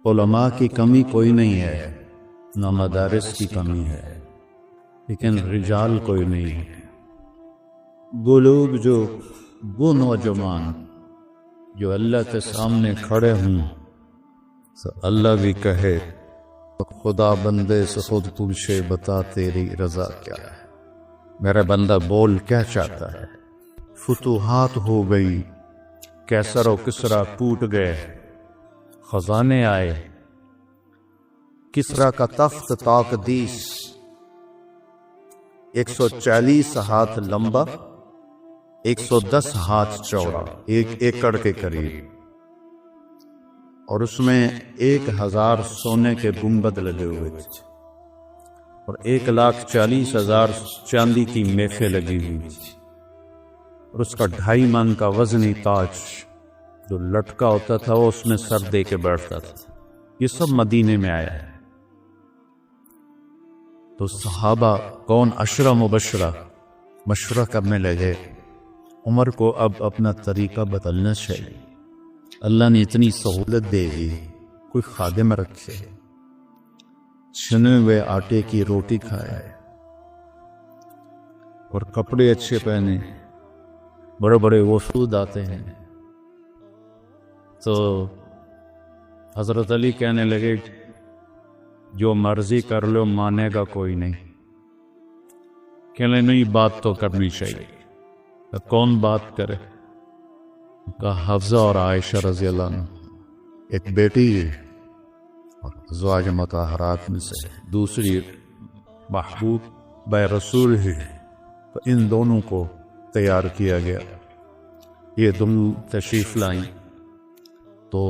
علماء کی کمی کوئی نہیں ہے، نہ مدارس کی کمی ہے، لیکن رجال کوئی نہیں ہے۔ وہ لوگ وہ نوجوان جو اللہ کے سامنے کھڑے ہوں تو اللہ بھی کہے خدا بندے سے خود پوچھے بتا تیری رضا کیا ہے، میرا بندہ بول کیا چاہتا ہے۔ فتوحات ہو گئی، کیسر و کسرا ٹوٹ گئے، خزانے آئے، کسرا کا تخت تاقدیس 140 ہاتھ لمبا، 110 ہاتھ چوڑا، 1 ایکڑ کے قریب، اور اس میں 1000 سونے کے گنبد لگے ہوئے تھے اور 1,40,000 چاندی کی میخیں لگی ہوئی تھی، اور اس کا 2.5 من کا وزنی تاج جو لٹکا ہوتا تھا وہ اس میں سر دے کے بیٹھتا تھا۔ یہ سب مدینے میں آیا ہے۔ تو صحابہ کون 10 مبشرہ مشورہ کرنے لگے عمر کو اب اپنا طریقہ بدلنا چاہیے، اللہ نے اتنی سہولت دے دی، کوئی خادم رکھے، چھنے ہوئے آٹے کی روٹی کھائے اور کپڑے اچھے پہنے، بڑے بڑے وفود آتے ہیں۔ تو حضرت علی کہنے لگے جو مرضی کر لو مانے گا کوئی نہیں۔ کہنے نہیں بات تو کرنی چاہیے۔ تو کون بات کرے؟ کہا حفصہ اور عائشہ رضی اللہ عنہ، ایک بیٹی ہے اور ازواج مطہرات میں سے، دوسری محبوب بے رسول ہے، تو ان دونوں کو تیار کیا گیا۔ یہ دونوں تشریف لائیں تو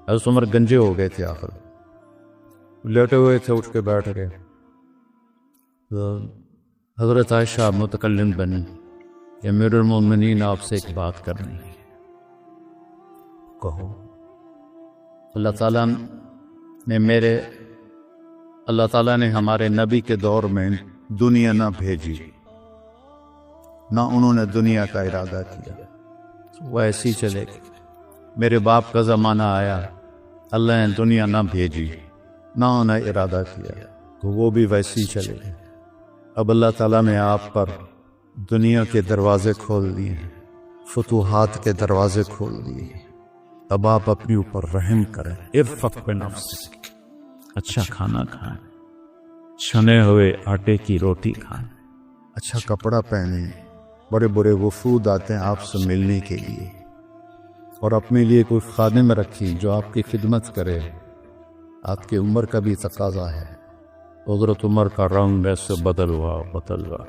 حضرت عمر گنجے ہو گئے تھے، آخر لیٹے ہوئے تھے، اٹھ کے بیٹھ گئے۔ تو حضرت عائشہ متکلم بنی، امیر المومنین آپ سے ایک بات کرنی ہے، کہو۔ اللہ تعالیٰ نے ہمارے نبی کے دور میں دنیا نہ بھیجی، نہ انہوں نے دنیا کا ارادہ کیا، وہ ایسی چلے گی۔ میرے باپ کا زمانہ آیا، اللہ نے دنیا نہ بھیجی، نہ انہیں ارادہ کیا، تو وہ بھی ویسی چلے گی۔ اب اللہ تعالیٰ نے آپ پر دنیا کے دروازے کھول دیے، فتوحات کے دروازے کھول دیے، اب آپ اپنے اوپر رحم کریں، ارفق بنفسک، اچھا کھانا کھائیں، چھنے ہوئے آٹے کی روٹی کھائیں، اچھا کپڑا پہنیں، بڑے بڑے وفود آتے ہیں آپ سے ملنے کے لیے، اور اپنے لیے کوئی خادم رکھیں جو آپ کی خدمت کرے۔ آپ کی عمر کا بھی تقاضا ہے۔ حضرت عمر کا رنگ ایسے بدل ہوا۔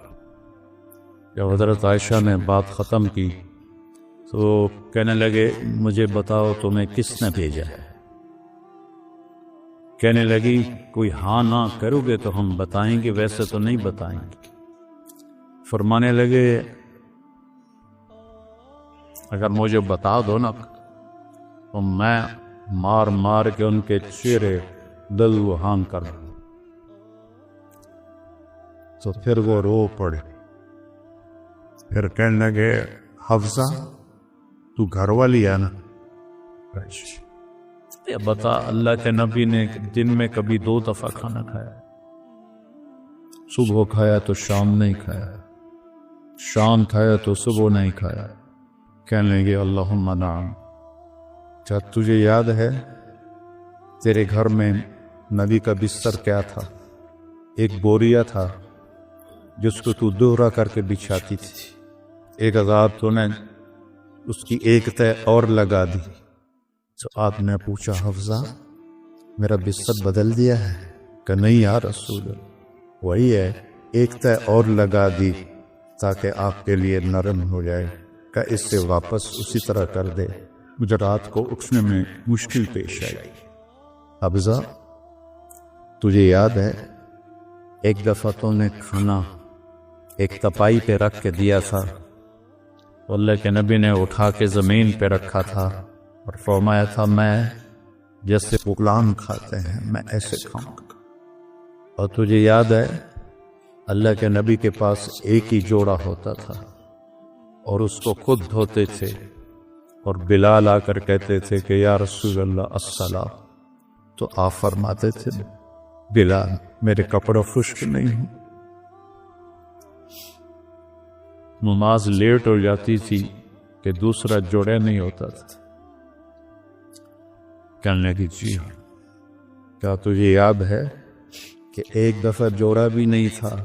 جب حضرت عائشہ نے بات ختم کی تو کہنے لگے مجھے بتاؤ تمہیں کس نے بھیجا ہے؟ کہنے لگی کوئی ہاں نہ کرو گے تو ہم بتائیں گے، ویسے تو نہیں بتائیں گے۔ فرمانے لگے اگر مجھے بتا دو نا تو میں مار مار کے ان کے چہرے دلوہان کر دوں۔ تو پھر وہ رو پڑے، پھر کہنے لگے حفصہ تو گھر والی ہے نا؟ بتا اللہ کے نبی نے دن میں کبھی 2 دفعہ کھانا کھایا، صبح کھایا تو شام نہیں کھایا، شام کھایا تو صبح نہیں کھایا۔ کہنے لگے اللہم نعم۔ کیا تجھے یاد ہے تیرے گھر میں نبی کا بستر کیا تھا؟ ایک بوریا تھا جس کو تو دوہرا کر کے بچھاتی تھی، ایک عذاب تو نے اس کی ایک تہ اور لگا دی۔ تو آپ نے پوچھا حفصہ میرا بستر بدل دیا ہے؟ کہ نہیں یا رسول اللہ، وہی ہے، ایک تہ اور لگا دی تاکہ آپ کے لیے نرم ہو جائے، کہ اس سے واپس اسی طرح کر دے، مجھے رات کو اٹھنے میں مشکل پیش آئی۔ حفصہ تجھے یاد ہے ایک دفعہ تو نے کھانا ایک تپائی پہ رکھ کے دیا تھا، اللہ کے نبی نے اٹھا کے زمین پہ رکھا تھا اور فرمایا تھا میں جیسے غلام کھاتے ہیں میں ایسے کھاؤں گا۔ اور تجھے یاد ہے اللہ کے نبی کے پاس ایک ہی جوڑا ہوتا تھا اور اس کو خود دھوتے تھے، اور بلال آ کر کہتے تھے کہ یا رسول اللہ الصلاۃ، تو آپ فرماتے تھے بلال میرے کپڑے خشک نہیں ہوں۔ نماز لیٹ ہو جاتی تھی کہ دوسرا جوڑے نہیں ہوتا تھا۔ کہنے لگی جی ہاں، کیا تجھے یاد ہے کہ ایک دفعہ جوڑا بھی نہیں تھا،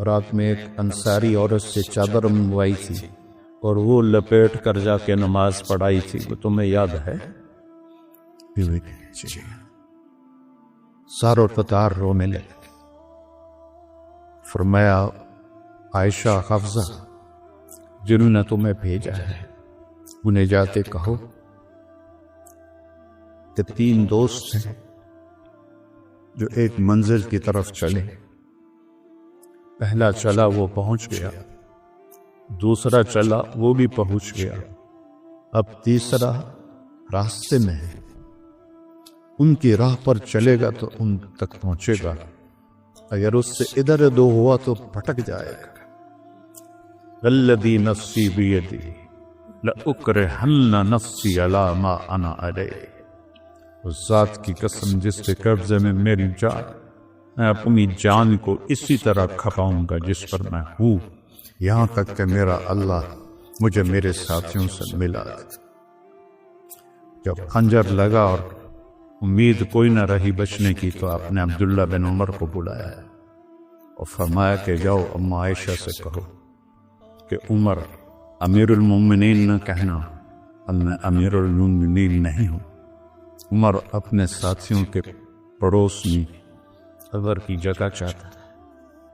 رات میں ایک انصاری عورت سے چادر منگوائی تھی اور وہ لپیٹ کر جا کے نماز پڑھائی تھی، وہ تمہیں یاد ہے؟ جی سارو تتار رونے لگے۔ فرمایا عائشہ حفصہ جنہوں نے تمہیں بھیجا ہے انہیں جاتے کہو کہ 3 دوست ہیں جو ایک منزل کی طرف چلے، پہلا چلا وہ پہنچ گیا، دوسرا چلا وہ بھی پہنچ گیا، اب تیسرا راستے میں ہے، ان کی راہ پر چلے گا تو ان تک پہنچے گا، اگر اس سے ادھر ادھر ہوا تو پھٹک جائے گا۔ الذی نفسی بیدی لأکرہن نفسی علی ما انا علیہ، اس ذات کی قسم جس کے قبضے میں میری جان، میں اپنی جان کو اسی طرح کھپاؤں گا جس پر میں ہوں، یہاں تک کہ میرا اللہ مجھے میرے ساتھیوں سے ملا۔ جب خنجر لگا اور امید کوئی نہ رہی بچنے کی تو آپ نے عبداللہ بن عمر کو بلایا اور فرمایا کہ جاؤ اما عائشہ سے کہو کہ عمر امیر المومنین نہ کہنا، میں امیر المومنین نہیں ہوں۔ عمر اپنے ساتھیوں کے پڑوس میں عمر کی جگہ چاہتا ہے۔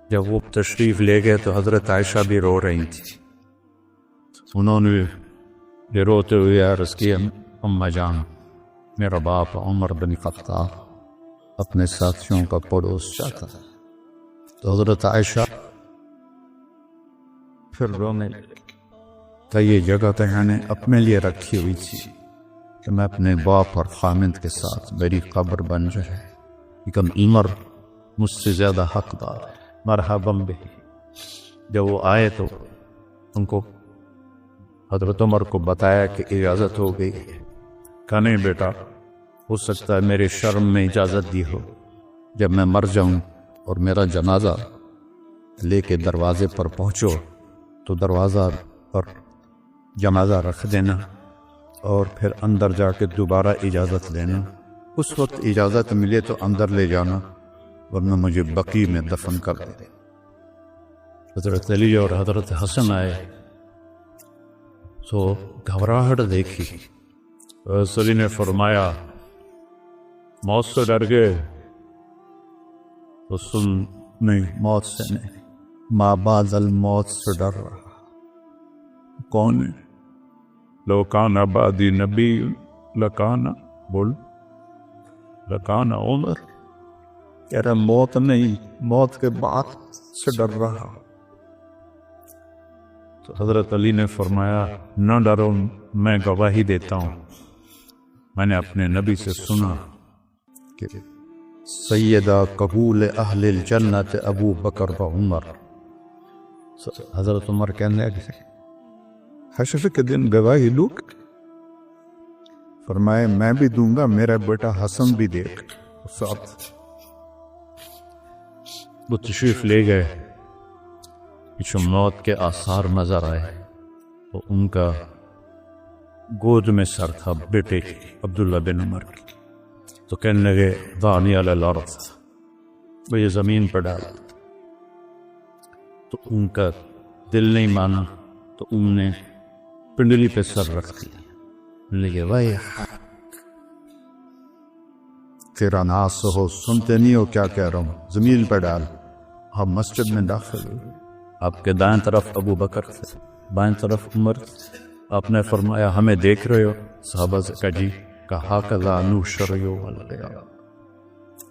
جب وہ تشریف لے گئے تو حضرت عائشہ بھی رو رہی تھی، انہوں نے روتے ہوئے عرض کیا اما جان میرا باپ عمر بن خطاب اپنے ساتھیوں کا پڑوس چاہتا ہے۔ تو حضرت عائشہ پھر رونے لگی کہ یہ جگہ تو میں نے اپنے لیے رکھی ہوئی تھی کہ میں اپنے باپ اور خامند کے ساتھ میری قبر بن جائے، لیکن عمر مجھ سے زیادہ حقدار ہے، مرحبا بہ۔ جب وہ آئے تو ان کو حضرت عمر کو بتایا کہ اجازت ہو گئی، کہا نہیں بیٹا، ہو سکتا ہے میرے شرم میں اجازت دی ہو، جب میں مر جاؤں اور میرا جنازہ لے کے دروازے پر پہنچو تو دروازہ پر جنازہ رکھ دینا اور پھر اندر جا کے دوبارہ اجازت لینا، اس وقت اجازت ملے تو اندر لے جانا ورنہ مجھے بقی میں دفن کر دے۔ حضرت علی اور حضرت حسن آئے تو گھبراہٹ دیکھی، حضرت علی نے فرمایا موت سے ڈر گئے؟ تو سن نہیں، موت سے نہیں، ما بعد الموت سے ڈر رہا۔ کون ہے؟ لو کان بعدی نبی لکانا، بول لکانا عمر، کہہ رہا موت نہیں، موت کے بعد سے ڈر رہا۔ تو حضرت علی نے فرمایا نہ ڈرو، میں گواہی دیتا ہوں، میں نے اپنے نبی سے سنا کہ سیدہ قبول اہل الجنت ابو بکر و عمر۔ حضرت عمر کہنے لگے حشر کے دن گواہی لوں؟ فرمائے میں بھی دوں گا، میرا بیٹا حسن بھی دے گا ساتھ۔ وہ تشریف لے گئے، پیچھے موت کے آثار نظر آئے، تو ان کا گود میں سر تھا بیٹے عبداللہ بن عمر کی، تو کہنے لگے دانی علی الارض، وہ یہ زمین پر ڈالا، تو ان کا دل نہیں مانا تو ان نے پنڈلی پہ سر رکھ دیا، لگے وای تیرا ناس ہو، سنتے نہیں ہو کیا کہہ رہا ہوں، زمین پہ ڈال۔ آپ مسجد میں داخل ہوئے، آپ کے دائیں طرف ابو بکر تھے، بائیں طرف عمر، آپ نے فرمایا ہمیں دیکھ رہے ہو؟ صحابہ سے کہا جی، کہا کذا نحشر یوم القیامہ،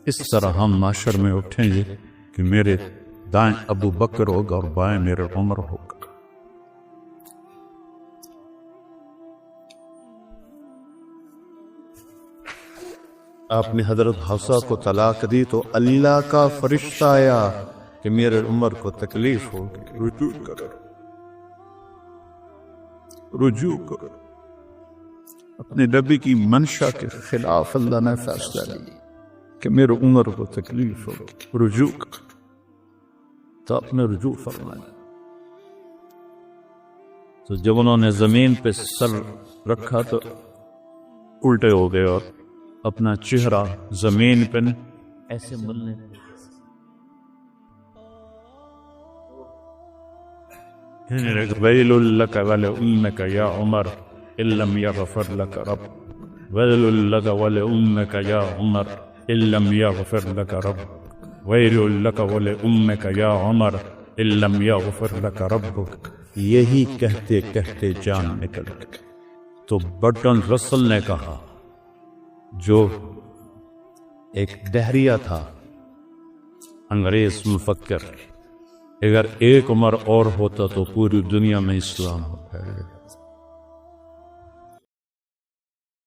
اس طرح ہم معاشر میں اٹھیں گے کہ میرے دائیں ابو بکر ہوگا اور بائیں میرے عمر ہوگا۔ آپ نے حضرت حفصہ کو طلاق دی تو اللہ کا فرشتہ آیا کہ میرے عمر کو تکلیف ہوگی، رجوع کرو، رجوع کرو۔ اپنے نبی کی منشا کے خلاف اللہ نے فیصلہ لیا کہ میرے عمر کو تکلیف ہو رجوع تو اپنے رجوع فرمائے. تو جب انہوں نے زمین پہ سر رکھا تو الٹے ہو گئے اور اپنا چہرہ زمین پہ ایسے ملنے ویل لک ولأمک یا عمر ان لم یغفر لک رب ویل لک ولأمک یا عمر ان لم یغفر لک رب ویل لک ولأمک یا عمر ان لم یغفر لک ربک. یہی کہتے کہتے جان نکل گئی. تو برٹن رسل نے کہا جو ایک دہریہ تھا انگریز مفکر، اگر ایک عمر اور ہوتا تو پوری دنیا میں اسلام ہو پھیل گیا.